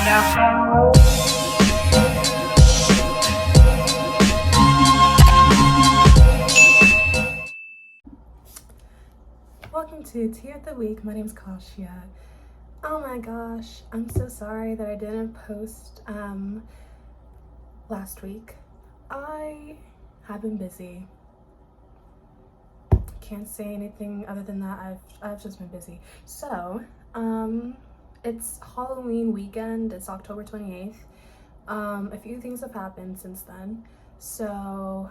Welcome to Tea of the Week. My name is Kashia. Oh my gosh, I'm so sorry that I didn't post last week. I have been busy. Can't say anything other than that. I've just been busy. So, it's Halloween weekend. It's October 28th. A few things have happened since then. So,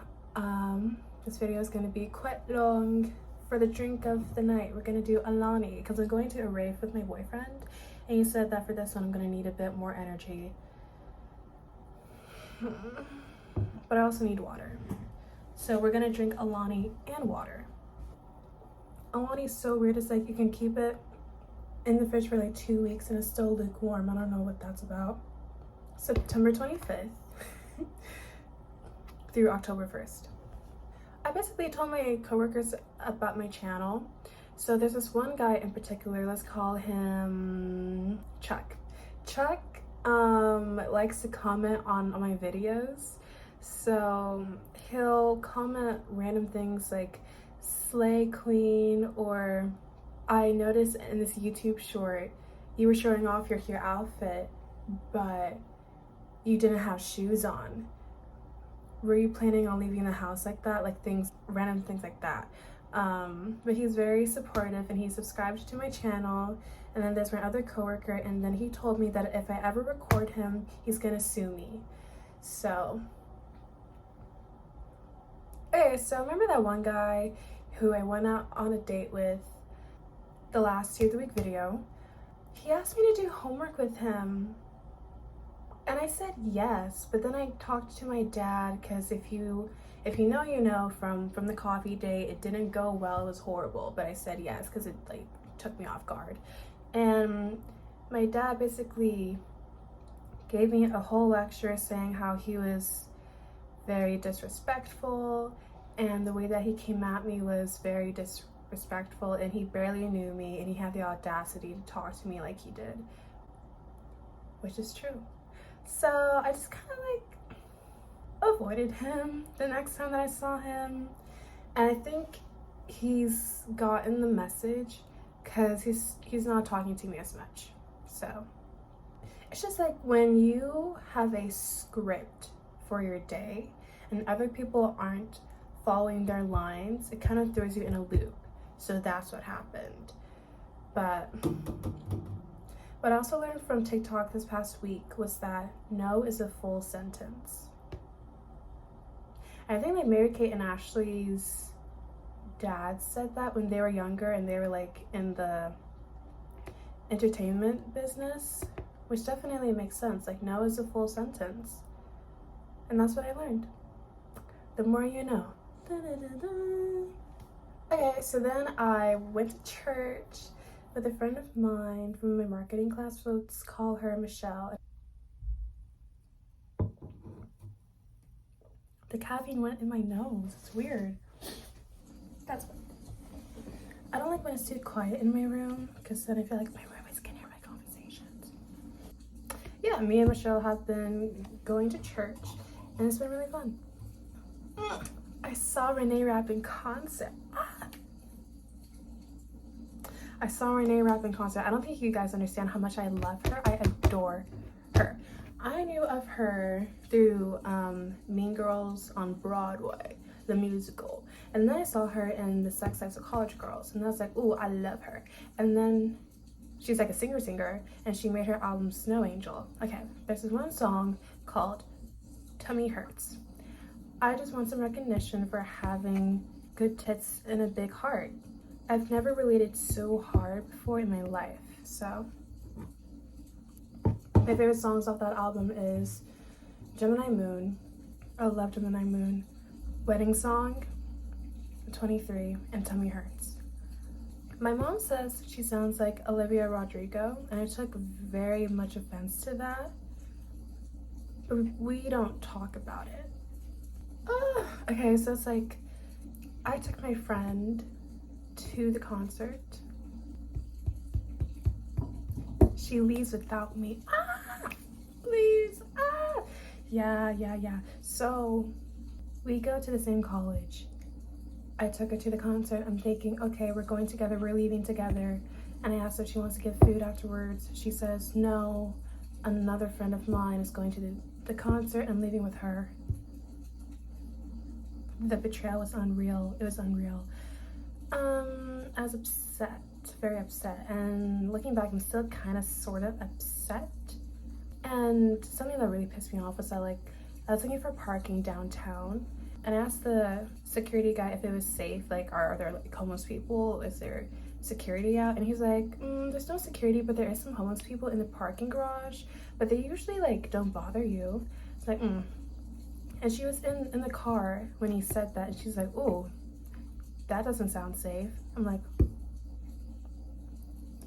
this video is going to be quite long. For the drink of the night, we're going to do Alani because I'm going to a rave with my boyfriend, and he said that for this one I'm going to need a bit more energy. But I also need water. So we're going to drink Alani and water. Alani is so weird. It's like you can keep it in the fridge for like 2 weeks and it's still lukewarm. I don't know what that's about. September 25th through October 1st. I basically told my coworkers about my channel. So there's this one guy in particular, let's call him Chuck. Chuck likes to comment on my videos. So he'll comment random things like Slay Queen, or I noticed in this YouTube short you were showing off your outfit but you didn't have shoes on. Were you planning on leaving the house like that? Like random things like that. But he's very supportive and he subscribed to my channel. And then there's my other coworker, and then he told me that if I ever record him, he's gonna sue me. So, okay, so remember that one guy who I went out on a date with the last Tea of the Week video? He asked me to do homework with him. And I said yes, but then I talked to my dad because if you know, you know, from the coffee date, it didn't go well. It was horrible, but I said yes because it like took me off guard. And my dad basically gave me a whole lecture saying how he was very disrespectful, and the way that he came at me was very disrespectful, and he barely knew me, and he had the audacity to talk to me like he did, which is true. So I just kind of like avoided him the next time that I saw him, and I think he's gotten the message because he's not talking to me as much. So it's just like when you have a script for your day and other people aren't following their lines, it kind of throws you in a loop. So that's what happened. But what I also learned from TikTok this past week was that no is a full sentence. I think like Mary-Kate and Ashley's dad said that when they were younger and they were like in the entertainment business, which definitely makes sense. Like no is a full sentence. And that's what I learned. The more you know. Okay, so then I went to church with a friend of mine from my marketing class. So let's call her Michelle. The caffeine went in my nose. It's weird. That's weird. I don't like when it's too quiet in my room because then I feel like my roommates can hear my conversations. Yeah, me and Michelle have been going to church and it's been really fun. I saw Renee Rapp in concert. I saw Renee Rapp in concert. I don't think you guys understand how much I love her. I adore her. I knew of her through Mean Girls on Broadway, the musical. And then I saw her in the Sex Lives of College Girls. And I was like, ooh, I love her. And then she's like a singer, and she made her album Snow Angel. Okay, there's this one song called Tummy Hurts. I just want some recognition for having good tits and a big heart. I've never related so hard before in my life. So my favorite songs off that album is Gemini Moon. I love Gemini Moon. Wedding Song, 23, and Tummy Hurts. My mom says she sounds like Olivia Rodrigo, and I took very much offense to that. But we don't talk about it. Okay, so it's like I took my friend to the concert. She leaves without me. Yeah. So we go to the same college. I took her to the concert. I'm thinking, okay, we're going together, we're leaving together. And I asked her if she wants to get food afterwards. She says no. Another friend of mine is going to the concert. I'm leaving with her. The betrayal was unreal. It was unreal. I was upset, very upset. And looking back, I'm still kind of sort of upset. And something that really pissed me off was that I was looking for parking downtown, and I asked the security guy if it was safe. Like, are there like homeless people? Is there security out? And he's like, there's no security, but there is some homeless people in the parking garage, but they usually like don't bother you. It's like, And she was in the car when he said that, and she's like, oh, that doesn't sound safe. I'm like,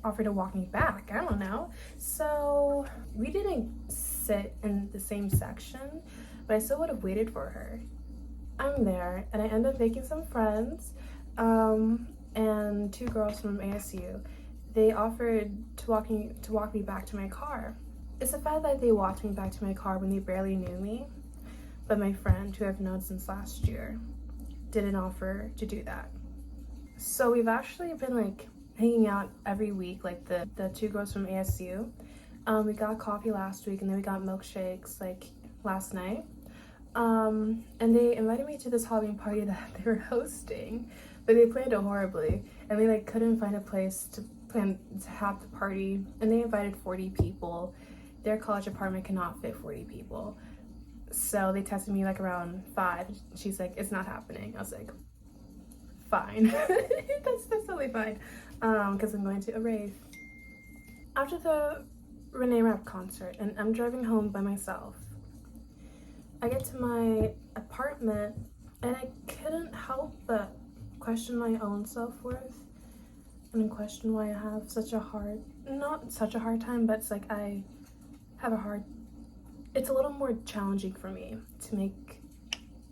offered to walk me back. I don't know. So we didn't sit in the same section, but I still would have waited for her. I'm there, and I end up making some friends, and two girls from ASU. They offered to walk me back to my car. It's the fact that they walked me back to my car when they barely knew me, but my friend, who I've known since last year, didn't offer to do that. So we've actually been like hanging out every week, like the two girls from ASU. We got coffee last week, and then we got milkshakes like last night. And they invited me to this Halloween party that they were hosting, but they planned it horribly, and they like couldn't find a place to have the party, and they invited 40 people. Their college apartment cannot fit 40 people. So they tested me like around 5. She's like, it's not happening. I was like, fine. that's totally fine, because I'm going to a rave. After the Renee Rapp concert, and I'm driving home by myself, I get to my apartment, and I couldn't help but question my own self-worth and question why I have not such a hard time, but it's like it's a little more challenging for me to make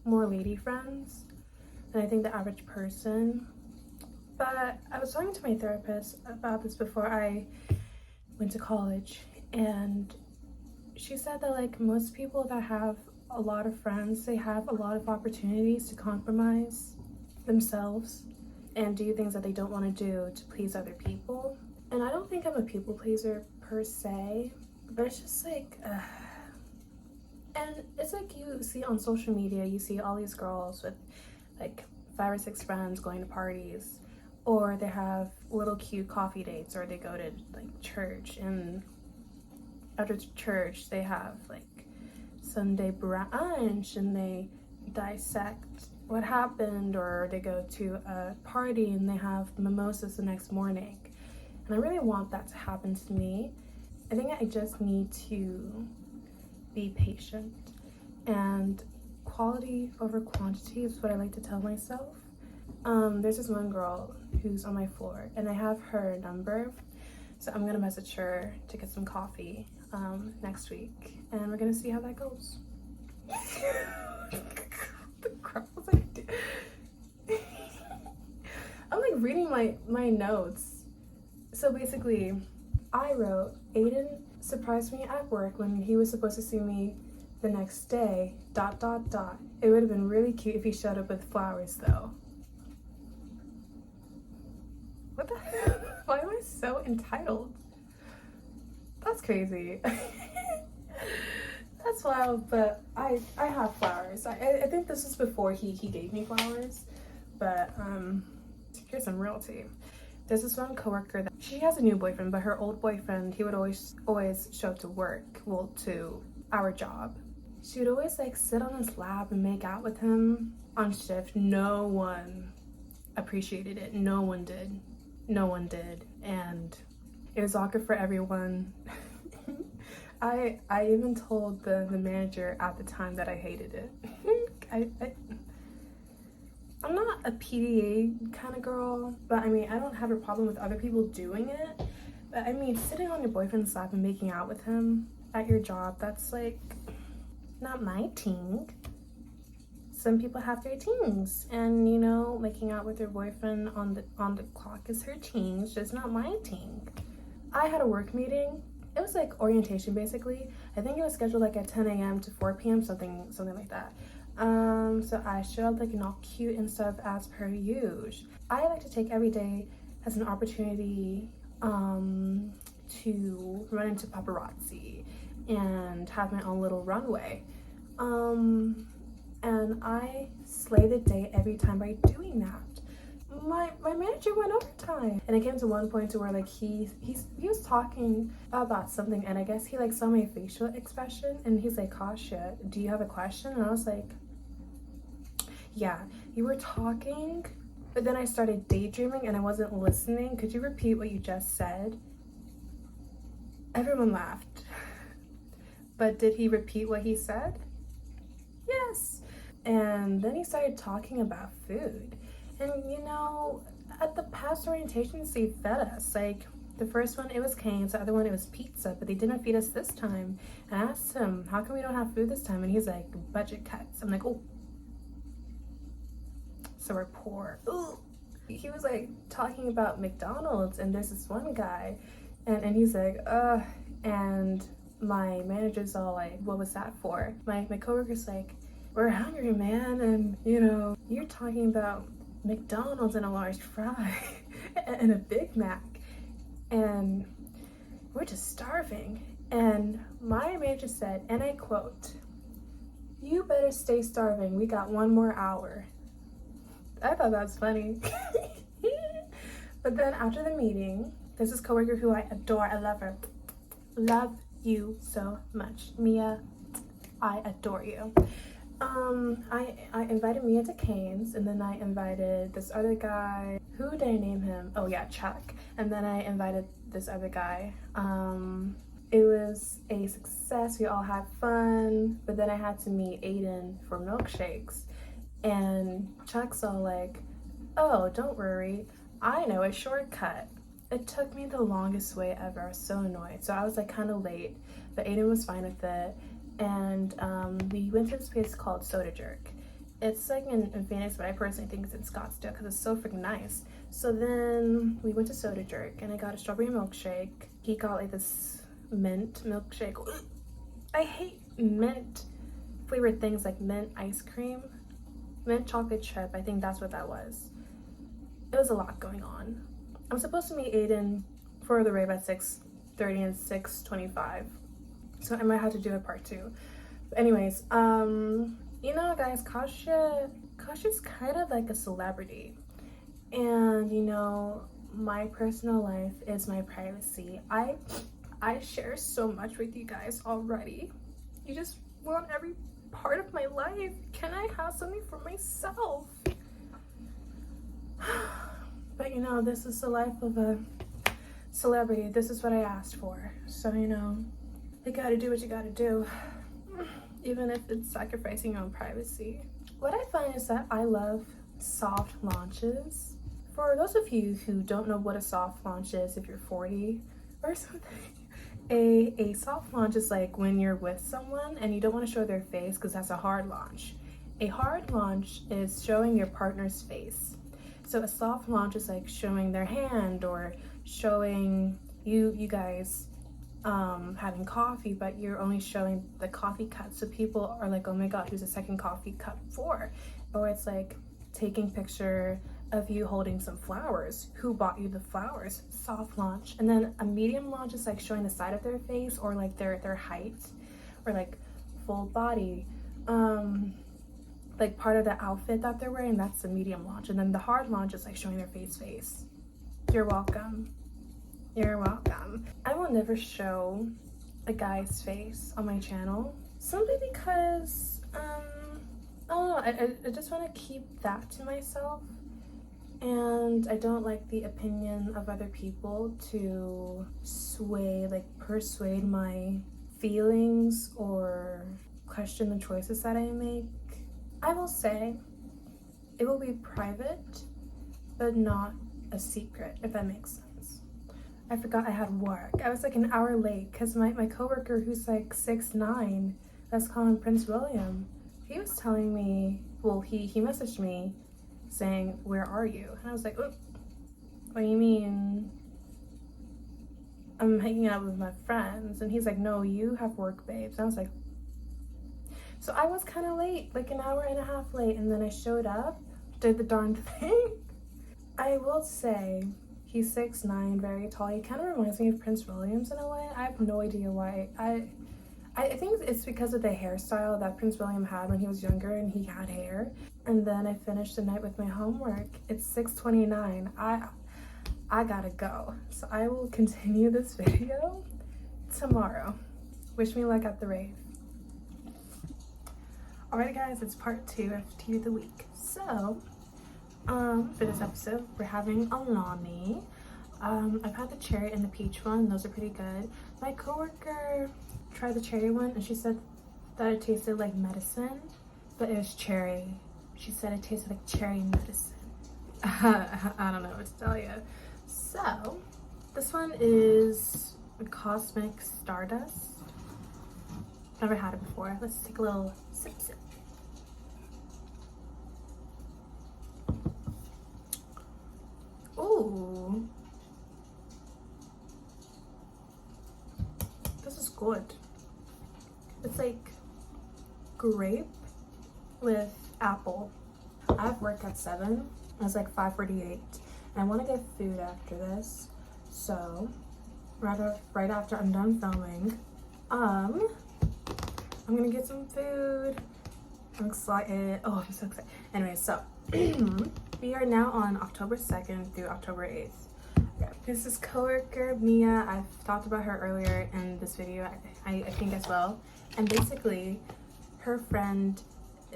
more lady friends than I think the average person. But I was talking to my therapist about this before I went to college, and she said that like most people that have a lot of friends, they have a lot of opportunities to compromise themselves and do things that they don't want to do to please other people. And I don't think I'm a people pleaser per se, but it's just like and it's like you see on social media, you see all these girls with like 5 or 6 friends going to parties, or they have little cute coffee dates, or they go to like church, and after church they have like Sunday brunch and they dissect what happened, or they go to a party and they have mimosas the next morning. And I really want that to happen to me. I think I just need to be patient, and quality over quantity is what I like to tell myself. There's this one girl who's on my floor, and I have her number, so I'm gonna message her to get some coffee next week, and we're gonna see how that goes. The crap was like, I'm like reading my notes. So basically, I wrote, Aiden surprised me at work when he was supposed to see me the next day, ... It would have been really cute if he showed up with flowers though. What the hell? Why am I so entitled? That's crazy. That's wild, but I have flowers. I think this was before he gave me flowers, but here's some real tea. There's this one coworker that she has a new boyfriend, but her old boyfriend, he would always show up to work, well, to our job. She would always like sit on his lap and make out with him on shift. No one appreciated it. No one did. No one did. And it was awkward for everyone. I even told the manager at the time that I hated it. I'm not a PDA kind of girl, but I mean, I don't have a problem with other people doing it. But I mean, sitting on your boyfriend's lap and making out with him at your job, that's like not my ting. Some people have their tings, and you know, making out with your boyfriend on the clock is her ting, it's just not my ting. I had a work meeting it was like orientation basically. I think it was scheduled like at 10 a.m. to 4 p.m. something like that. So I showed up looking all cute and stuff as per usual. I like to take every day as an opportunity to run into paparazzi and have my own little runway. And I slay the day every time by doing that. My manager went overtime, and it came to one point to where like he was talking about something, and I guess he like saw my facial expression, and he's like, Kasha, do you have a question? And I was like, yeah, you were talking, but then I started daydreaming and I wasn't listening. Could you repeat what you just said? Everyone laughed. But did he repeat what he said? Yes. And then he started talking about food. And you know, at the past orientations, they fed us. Like, the first one, it was Cane's. The other one, it was pizza. But they didn't feed us this time. And I asked him, how come we don't have food this time? And he's like, budget cuts. I'm like, oh. So we're poor. Ooh. He was like talking about McDonald's. And there's this one guy. And he's like, and my manager's all like, what was that for? My coworker's like, we're hungry, man. And, you know, you're talking about McDonald's and a large fry and a Big Mac, and we're just starving. And my manager said, and I quote, you better stay starving, we got 1 more hour. I thought that was funny. But then after the meeting, there's this coworker who I adore. I love her. Love you so much, Mia. I adore you. I invited Mia to Cane's, and then I invited this other guy. Who did I name him? Oh yeah, Chuck. And then I invited this other guy. It was a success. We all had fun, but then I had to meet Aiden for milkshakes. And Chuck's all like, oh, don't worry, I know a shortcut. It took me the longest way ever. I was so annoyed. So I was like kind of late, but Aiden was fine with it. And we went to this place called Soda Jerk. It's like in Phoenix, but I personally think it's in Scottsdale because it's so freaking nice. So then we went to Soda Jerk, and I got a strawberry milkshake. He got like this mint milkshake. I hate mint flavored things like mint ice cream, mint chocolate chip. I think that's what that was. It was a lot going on. I'm supposed to meet Aiden for the rave at 6:30 and 6:25. So I might have to do a part 2. But anyways, you know, guys, Kasha's kind of like a celebrity. And, you know, my personal life is my privacy. I share so much with you guys already. You just want every part of my life. Can I have something for myself? But, you know, this is the life of a celebrity. This is what I asked for. So, you know, you gotta do what you gotta do, even if it's sacrificing your own privacy. What I find is that I love soft launches. For those of you who don't know what a soft launch is, if you're 40 or something, a soft launch is like when you're with someone and you don't want to show their face, because that's a hard launch. A hard launch is showing your partner's face. So a soft launch is like showing their hand or showing you guys having coffee, but you're only showing the coffee cup, so people are like, oh my god, who's the second coffee cup for? Or it's like taking picture of you holding some flowers, who bought you the flowers? Soft launch. And then a medium launch is like showing the side of their face or like their height or like full body, like part of the outfit that they're wearing. That's the medium launch. And then the hard launch is like showing their face. You're welcome. You're welcome. I will never show a guy's face on my channel, simply because, I don't know, I just want to keep that to myself, and I don't like the opinion of other people to persuade my feelings or question the choices that I make. I will say it will be private, but not a secret, if that makes sense. I forgot I had work. I was like an hour late because my coworker, who's like 6'9", let's call him Prince William, he was telling me, well, he messaged me saying, where are you? And I was like, oh, what do you mean? I'm hanging out with my friends. And he's like, no, you have work, babes. And I was like, so I was kind of late, like an hour and a half late. And then I showed up, did the darn thing. I will say, he's 6'9", very tall. He kind of reminds me of Prince Williams in a way. I have no idea why. I think it's because of the hairstyle that Prince William had when he was younger and he had hair. And then I finished the night with my homework. It's 6:29. I gotta go. So I will continue this video tomorrow. Wish me luck at the rave. Alright guys, it's part 2 of Tea of the Week. So, for this episode, we're having Alani. I've had the cherry and the peach one. Those are pretty good. My coworker tried the cherry one and she said that it tasted like medicine, but it was cherry. She said it tasted like cherry medicine. I don't know what to tell you. So, this one is a Cosmic Stardust. Never had it before. Let's take a little sip. Ooh. This is good. It's like grape with apple. I have work at 7. It's like 5:48. And I want to get food after this. So, right after I'm done filming, I'm gonna get some food. I'm excited. Oh, I'm so excited. Anyway, so we are now on October 2nd through October 8th. Yeah, this is coworker Mia. I've talked about her earlier in this video, I think as well. And basically, her friend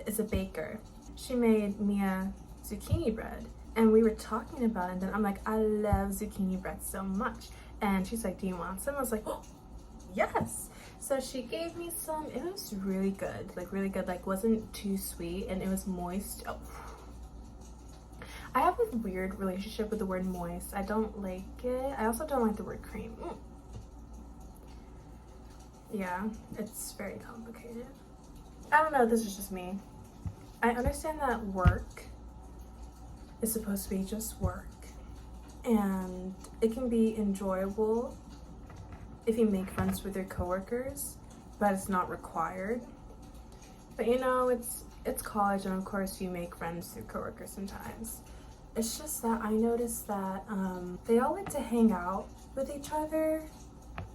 is a baker. She made Mia zucchini bread, and we were talking about it. And then I'm like, I love zucchini bread so much. And she's like, do you want some? I was like, oh, yes. So she gave me some. It was really good, like really good. Like wasn't too sweet, and it was moist. Oh. I have a weird relationship with the word moist. I don't like it. I also don't like the word cream. Yeah, it's very complicated. I don't know, this is just me. I understand that work is supposed to be just work, and it can be enjoyable if you make friends with your coworkers, but it's not required. But you know, it's college, and of course you make friends through coworkers sometimes. It's just that I noticed that they all like to hang out with each other.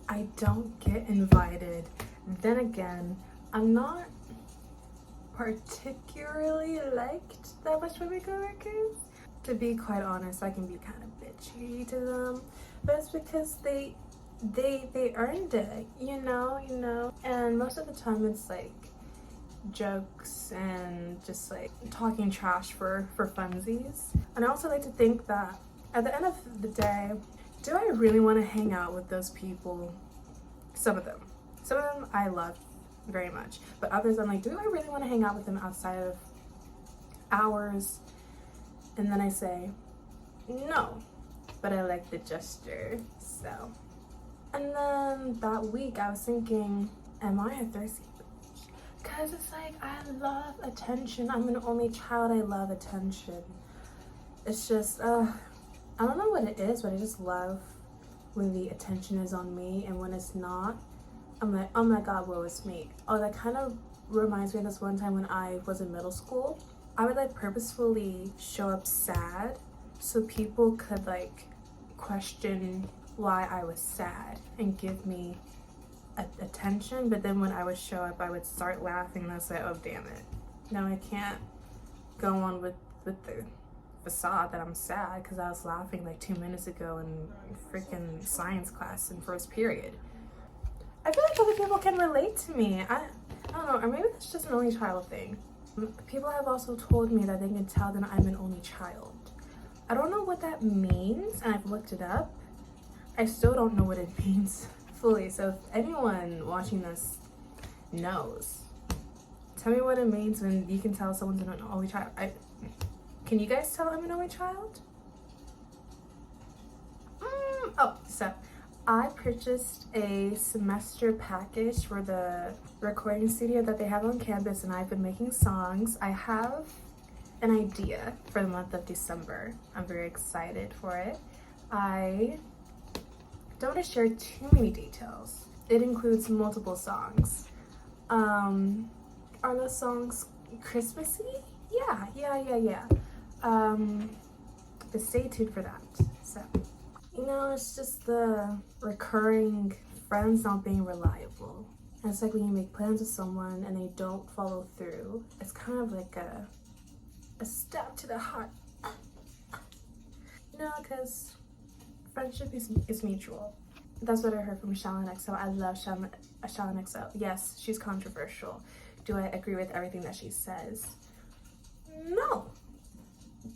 I don't get invited. Then again, I'm not particularly liked that much by my coworkers. To be quite honest, I can be kind of bitchy to them, but it's because they earned it, you know. And most of the time it's like jokes and just like talking trash for funsies. And I also like to think that at the end of the day, do I really want to hang out with those people? Some of them I love very much, but others I'm like, do I really want to hang out with them outside of hours? And then I say no, but I like the gesture. So, and then that week I was thinking, am I a thirsty bitch? Because it's like, I love attention. I'm an only child. I love attention. It's just, I don't know what it is, but I just love when the attention is on me, and when it's not, I'm like, oh my god, woe is me. Oh, that kind of reminds me of this one time when I was in middle school. I would like purposefully show up sad so people could like question why I was sad and give me attention. But then when I would show up, I would start laughing, and I was like, oh damn it, now I can't go on with the facade that I'm sad because I was laughing like 2 minutes ago in freaking science class in first period. I feel like other people can relate to me. I don't know, or maybe that's just an only child thing. People have also told me that they can tell that I'm an only child. I don't know what that means, and I've looked it up. I still don't know what it means fully, so if anyone watching this knows, tell me what it means when you can tell someone's an only child. Can you guys tell I'm an only child? Oh, so I purchased a semester package for the recording studio that they have on campus, and I've been making songs. I have an idea for the month of December. I'm very excited for it. I don't want to share too many details. It includes multiple songs. Are those songs Christmassy? Yeah. But stay tuned for that. So, you know, it's just the recurring friends not being reliable. And it's like when you make plans with someone and they don't follow through. It's kind of like a stab to the heart. You know, because friendship is mutual. That's what I heard from Shaolin XO. I love Shaolin XO. Yes, she's controversial. Do I agree with everything that she says? No.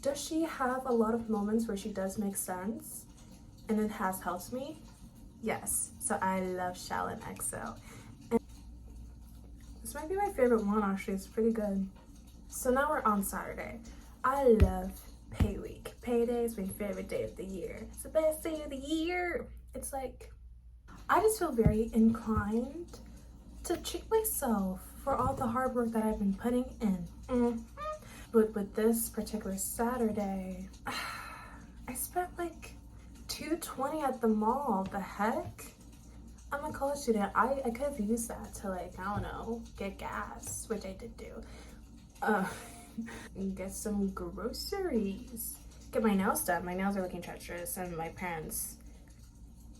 Does she have a lot of moments where she does make sense and it has helped me? Yes. So I love Shaolin XO. And this might be my favorite one, actually. It's pretty good. So now we're on Saturday. I love pay week. Payday is my favorite day of the year. It's the best day of the year. It's like, I just feel very inclined to treat myself for all the hard work that I've been putting in. But with this particular Saturday, I spent like $220 at the mall. The heck? I'm a college student. I could have used that to, like, I don't know, get gas, which I did do. Get some groceries. Get my nails done. My nails are looking treacherous, and my parents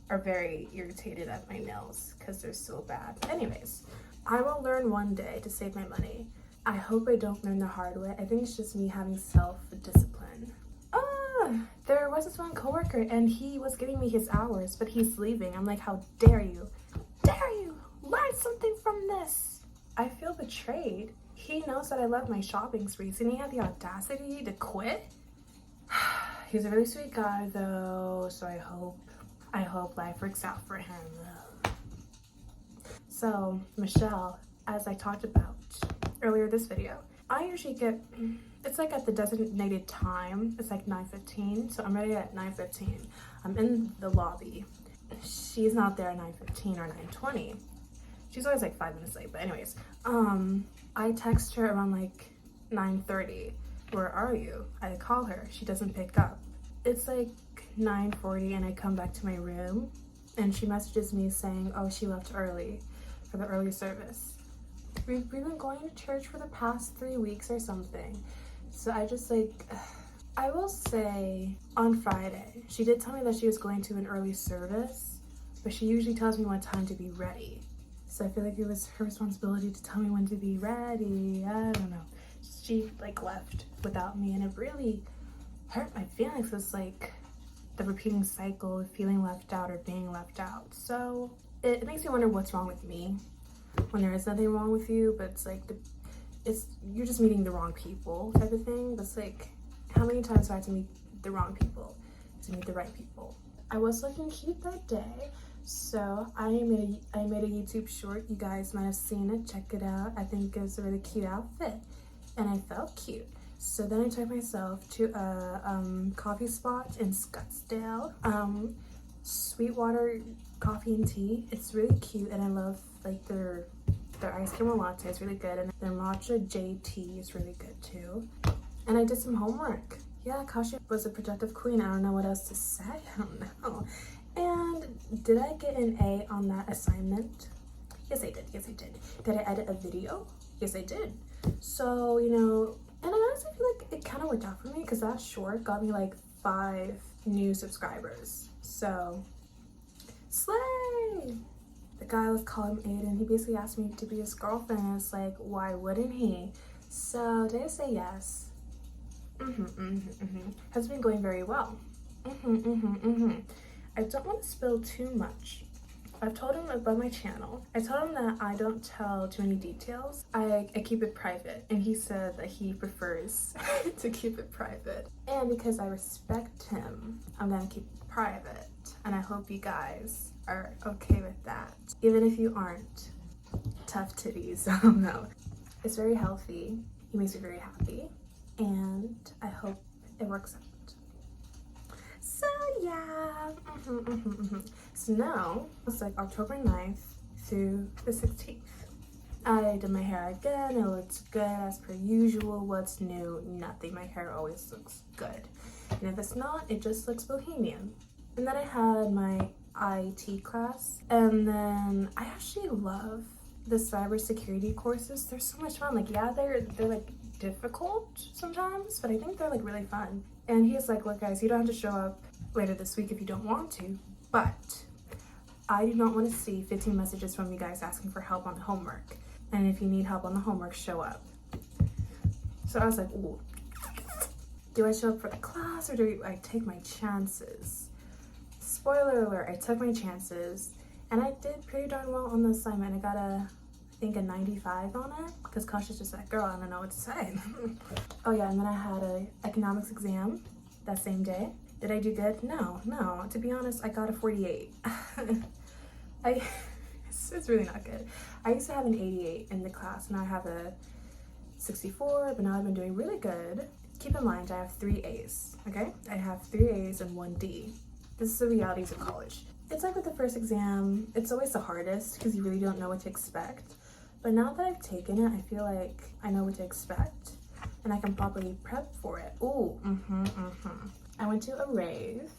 are very irritated at my nails because they're so bad. Anyways, I will learn one day to save my money. I hope I don't learn the hard way. I think it's just me having self-discipline. There was this one coworker and he was giving me his hours, but he's leaving. I'm like, how dare you? Dare you? Learn something from this. I feel betrayed. He knows that I love my shopping sprees and he had the audacity to quit. He's a really sweet guy though, so I hope life works out for him. So, Michelle, as I talked about earlier this video, I usually get, it's like at the designated time, it's like 9:15, so I'm ready at 9:15. I'm in the lobby. She's not there at 9:15 or 9:20. She's always like 5 minutes late, but anyways, I text her around like 9:30. Where are you? I call her. She doesn't pick up. It's like 9:40 and I come back to my room and she messages me saying, oh, she left early for the early service. We've been going to church for the past 3 weeks or something. So I just like, I will say on Friday, she did tell me that she was going to an early service, but she usually tells me what time to be ready. So I feel like it was her responsibility to tell me when to be ready. I don't know. She like left without me and it really hurt my feelings. It's like the repeating cycle of feeling left out or being left out. So it makes me wonder what's wrong with me when there is nothing wrong with you, but it's like you're just meeting the wrong people type of thing. But it's like, how many times do I have to meet the wrong people to meet the right people? I was looking cute that day, so I made a YouTube short. You guys might have seen it. Check it out. I think it was a really cute outfit and I felt cute. So then I took myself to a coffee spot in Scottsdale. Sweetwater Coffee and Tea. It's really cute and I love like their ice cream latte is really good, and their matcha JT is really good too. And I did some homework. Yeah, Kashi was a productive queen. I don't know what else to say. I don't know. And did I get an A on that assignment? Yes, I did. Yes, I did. Did I edit a video? Yes, I did. So, you know, and I honestly feel like it kind of worked out for me because that short got me like 5 new subscribers. So, slay! The guy, let's call him Aiden, he basically asked me to be his girlfriend and it's like, why wouldn't he? So did I say yes? Has been going very well. I don't want to spill too much. I've told him about my channel. I told him that I don't tell too many details. I keep it private, and he said that he prefers to keep it private. And because I respect him, I'm gonna keep it private. And I hope you guys are okay with that. Even if you aren't. Tough titties, I don't know. It's very healthy. He makes me very happy. And I hope it works out. So yeah. So now, it's like October 9th through the 16th. I did my hair again. It looks good as per usual. What's new? Nothing. My hair always looks good. And if it's not, it just looks bohemian. And then I had my IT class. And then I actually love the cybersecurity courses. They're so much fun. Like, yeah, they're like difficult sometimes, but I think they're like really fun. And he's like, look guys, you don't have to show up later this week if you don't want to, but I do not want to see 15 messages from you guys asking for help on the homework. And if you need help on the homework, show up. So I was like, ooh, do I show up for the class or do I take my chances? Spoiler alert, I took my chances and I did pretty darn well on the assignment. I got I think a 95 on it because Kosh is just like, girl, I don't know what to say. Oh yeah, and then I had an economics exam that same day. Did I do good? No. To be honest, I got a 48. It's really not good. I used to have an 88 in the class and I have a 64, but now I've been doing really good. Keep in mind, I have 3 A's, okay? I have 3 A's and 1 D. This is the realities of college. It's like with the first exam, it's always the hardest because you really don't know what to expect. But now that I've taken it, I feel like I know what to expect and I can properly prep for it. Ooh, I went to a rave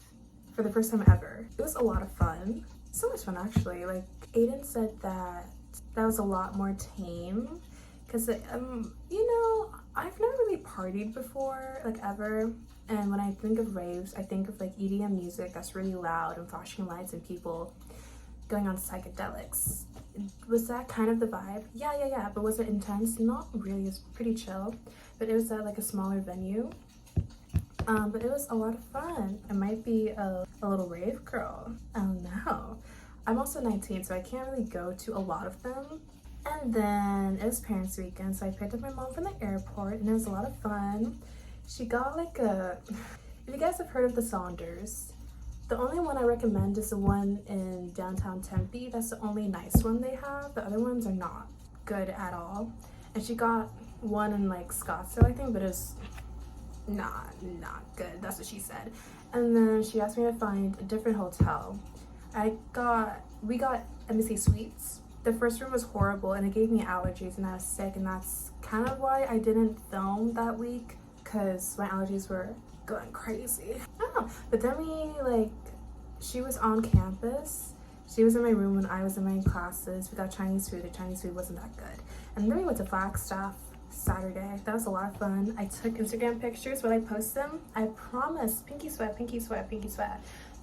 for the first time ever. It was a lot of fun. So much fun actually. Like, Aiden said that was a lot more tame because you know, I've never really partied before, like ever. And when I think of raves, I think of like EDM music that's really loud and flashing lights and people going on psychedelics. Was that kind of the vibe? Yeah. But was it intense? Not really. It's pretty chill. But it was at like a smaller venue. But it was a lot of fun. I might be a little rave girl. Oh no. I'm also 19, so I can't really go to a lot of them. And then it was parents' weekend, so I picked up my mom from the airport and it was a lot of fun. She got like if you guys have heard of the Saunders, the only one I recommend is the one in downtown Tempe. That's the only nice one they have. The other ones are not good at all. And she got one in like Scottsdale, I think, but it was not good. That's what she said. And then she asked me to find a different hotel. We got Embassy Suites. The first room was horrible and it gave me allergies and I was sick, and that's kind of why I didn't film that week, because my allergies were going crazy. I don't know. But then she was on campus. She was in my room when I was in my classes. We got Chinese food. The Chinese food wasn't that good. And then we went to Flagstaff Saturday. That was a lot of fun. I took Instagram pictures. When I post them, I promise, pinky sweat.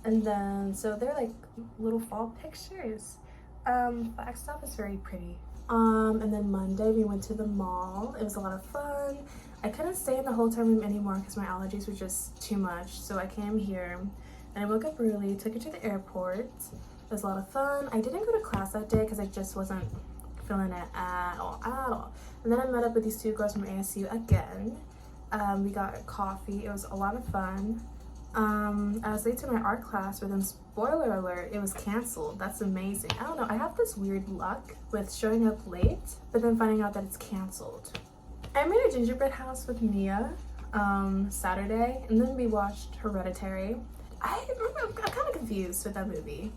And then, so they're like little fall pictures. Flagstaff is very pretty. And then Monday we went to the mall. It was a lot of fun. I couldn't stay in the hotel room anymore because my allergies were just too much. So I came here and I woke up early, took it to the airport. It was a lot of fun. I didn't go to class that day because I just wasn't feeling it at all. And then I met up with these 2 girls from ASU again. We got coffee. It was a lot of fun. I was late to my art class, but then spoiler alert, it was canceled. That's amazing. I don't know, I have this weird luck with showing up late, but then finding out that it's canceled. I made a gingerbread house with Mia Saturday, and then we watched Hereditary. I'm kind of confused with that movie.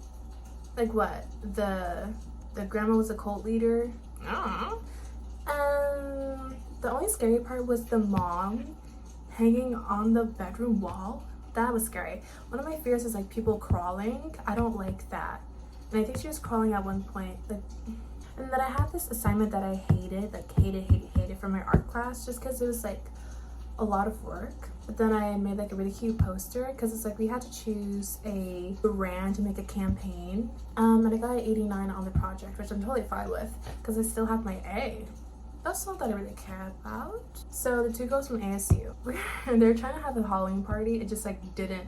Like what? The grandma was a cult leader? I don't know. The only scary part was the mom hanging on the bedroom wall. That was scary. One of my fears is like people crawling. I don't like that. And I think she was crawling at one point. And then I had this assignment that I hated, like hated from my art class, just because it was like a lot of work. But then I made like a really cute poster because it's like we had to choose a brand to make a campaign. And I got an 89 on the project, which I'm totally fine with because I still have my A. That's not that I really care about. So the 2 girls from ASU, they're trying to have a Halloween party. It just like didn't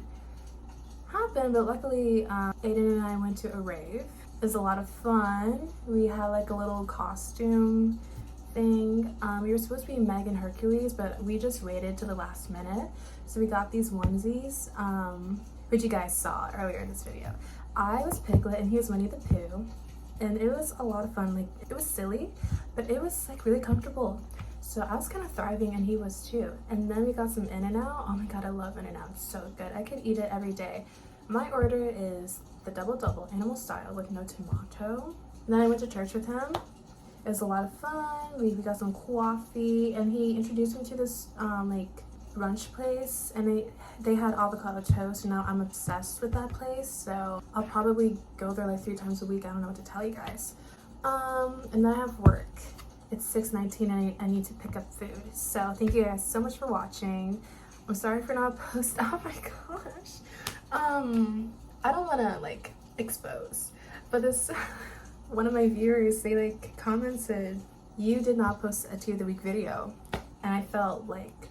happen, but luckily Aiden and I went to a rave. It was a lot of fun. We had like a little costume thing. We were supposed to be Meg and Hercules, but we just waited to the last minute. So we got these onesies, which you guys saw earlier in this video. I was Piglet and he was Winnie the Pooh. And it was a lot of fun. Like, it was silly, but it was like really comfortable. So I was kind of thriving and he was too. And then we got some In-N-Out. Oh my god, I love In-N-Out. It's so good. I could eat it every day. My order is the double animal style with no tomato. And then I went to church with him. It was a lot of fun. We got some coffee and he introduced me to this like brunch place, and they had avocado toast, and now I'm obsessed with that place, so I'll probably go there like 3 times a week. I don't know what to tell you guys. And then I have work. It's 6:19 and I need to pick up food. So thank you guys so much for watching. I'm sorry for not posting. Oh my gosh. I don't want to like expose, but this one of my viewers, they like commented, you did not post a tea of the week video, and I felt like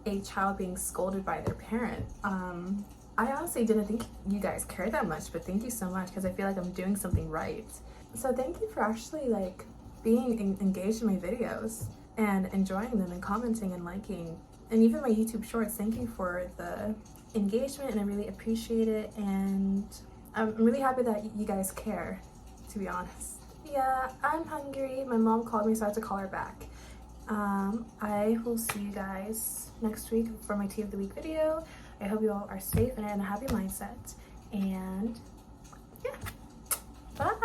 a child being scolded by their parent. I honestly didn't think you guys cared that much, but thank you so much, because I feel like I'm doing something right. So thank you for actually like being engaged in my videos and enjoying them and commenting and liking, and even my YouTube shorts. Thank you for the engagement, and I really appreciate it, and I'm really happy that you guys care, to be honest. Yeah, I'm hungry. My mom called me, so I have to call her back. I will see you guys next week for my tea of the week video. I hope you all are safe and in a happy mindset, and yeah, bye.